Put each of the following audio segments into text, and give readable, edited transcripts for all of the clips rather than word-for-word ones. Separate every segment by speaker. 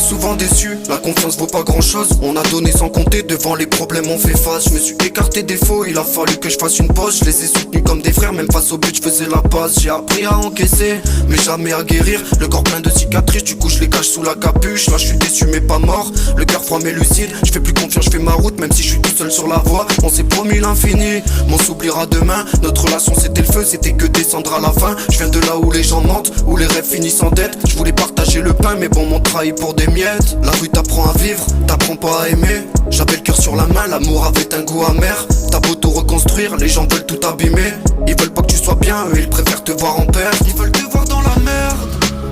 Speaker 1: souvent déçu, la confiance vaut pas grand chose. On a donné sans compter, devant les problèmes on fait face. Je me suis écarté des faux, il a fallu que je fasse une pause. Je les ai soutenus comme des frères, même face au but je faisais la passe. J'ai appris à encaisser, mais jamais à guérir. Le corps plein de cicatrices, du coup je les cache sous la capuche. Là je suis déçu mais pas mort, le cœur froid mais lucide. Je fais plus confiance, je fais ma route, même si je suis tout seul sur la voie. On s'est promis l'infini, mais on s'oubliera demain. Notre relation c'était le feu, c'était que descendre à la fin. Je viens de là où les gens mentent, où les rêves finissent en dette. Je voulais partager le pain, mais bon, m'ont trahi pour des miettes. La rue t'apprend à vivre, t'apprends pas à aimer. J'avais le cœur sur la main, l'amour avait un goût amer. T'as beau tout reconstruire, les gens veulent tout abîmer. Ils veulent pas que tu sois bien, eux ils préfèrent te voir en perte. Ils veulent te voir dans la merde.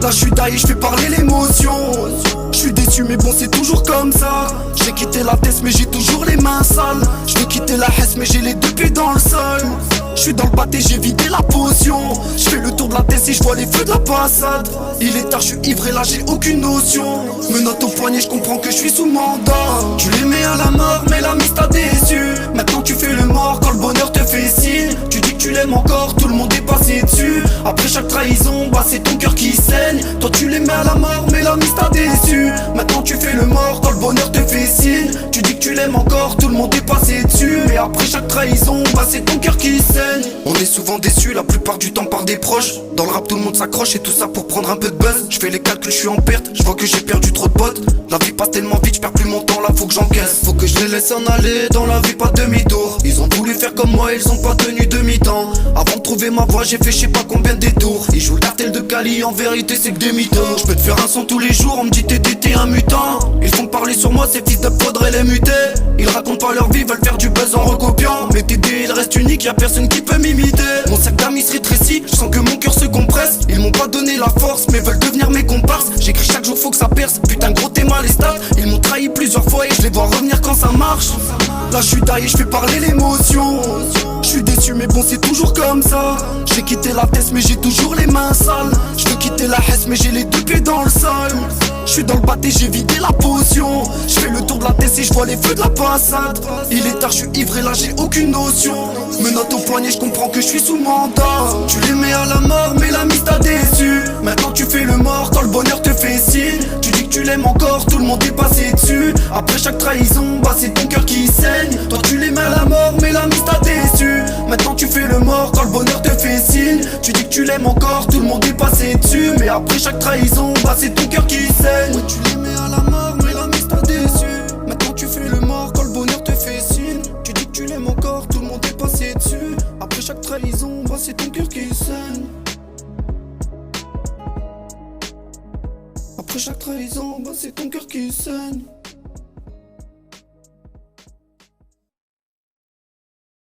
Speaker 1: Là je suis taillé, je fais parler l'émotion. Je suis déçu mais bon c'est toujours comme ça. J'ai quitté la tête mais j'ai toujours les mains sales. Je veux quitter la hesse mais j'ai les deux pieds dans le sol. Je suis dans le pâté, j'ai vidé la potion. Je fais le tour de la tête et je vois les feux de la passade. Il est tard, je suis ivré là, j'ai aucune notion. Menottes au poignet, je comprends que je suis sous mandat. Tu l'aimais à la mort mais la mise t'a déçu. Maintenant tu fais le mort quand le bonheur te fait signe. Tu dis que tu l'aimes encore, tout le monde est passé dessus. Après chaque trahison, bah c'est ton cœur qui saigne. Toi tu l'aimais à la mort mais la mise t'a déçu. Maintenant tu fais le mort quand le bonheur te fait signe. Tu dis que tu l'aimes encore, tout le monde est passé dessus. Mais après chaque trahison, bah c'est ton cœur qui saigne. On est souvent déçus la plupart du temps par des proches. Dans le rap tout le monde s'accroche et tout ça pour prendre un peu de buzz. Je fais les calculs, je suis en perte, je vois que j'ai perdu trop de potes. La vie passe tellement vite, je perds plus mon temps, là faut que j'encaisse. Faut que je les laisse en aller, dans la vie pas demi-tour. Ils ont voulu faire comme moi, ils ont pas tenu demi-temps. Avant de trouver ma voie, j'ai fait je sais pas combien de détours. Ils jouent le cartel de Cali, en vérité c'est que des mythos. Je peux te faire un son tous les jours, on me dit t'es un mutant. Ils font parler sur moi, ces fils de faudrait les muter. Ils racontent pas leur vie, veulent faire du buzz en recopiant. Mais TD il reste unique, y'a personne qui peut m'imiter. Mon sac d'amis se rétrécit, je sens que mon cœur se compresse. Ils m'ont pas donné la force, mais veulent devenir mes comparses. J'écris chaque jour, faut que ça perce, putain gros t'es mal les stats. Ils m'ont trahi plusieurs fois et je les vois revenir quand ça marche. Là je suis taillé, je fais parler l'émotion. Je suis déçu mais bon c'est toujours comme ça. J'ai quitté la tête mais j'ai toujours les mains sales. Je veux quitter la hesse mais j'ai les deux pieds dans le sol. Je suis dans le pâté, j'ai vidé la potion. Je fais le tour de la tête et je vois les feux de la passade. Il est tard, je suis ivré là, j'ai aucune notion. Menottes au poignet, je comprends que je suis sous mandat. Tu l'aimais à la mort mais la mise t'a déçu. Maintenant tu fais le mort quand le bonheur te fait signe. Tu dis que tu l'aimes encore, tout le monde est passé dessus. Après chaque trahison, bah c'est ton cœur qui saigne. Toi tu l'aimais à la mort mais la mise t'a déçu. Maintenant tu fais le mort quand le bonheur te fait signe. Tu dis que tu l'aimes encore, tout le monde est passé dessus. Mais après chaque trahison, bah c'est ton cœur qui saigne. Ouais, tu l'aimais à la mort mais la mise t'a déçu. Maintenant tu fais le mort quand le bonheur te fait signe. Tu dis que tu l'aimes encore, tout le monde est passé dessus. Après chaque trahison, bah c'est ton cœur qui saigne. Après chaque trahison, bah c'est ton cœur qui saigne.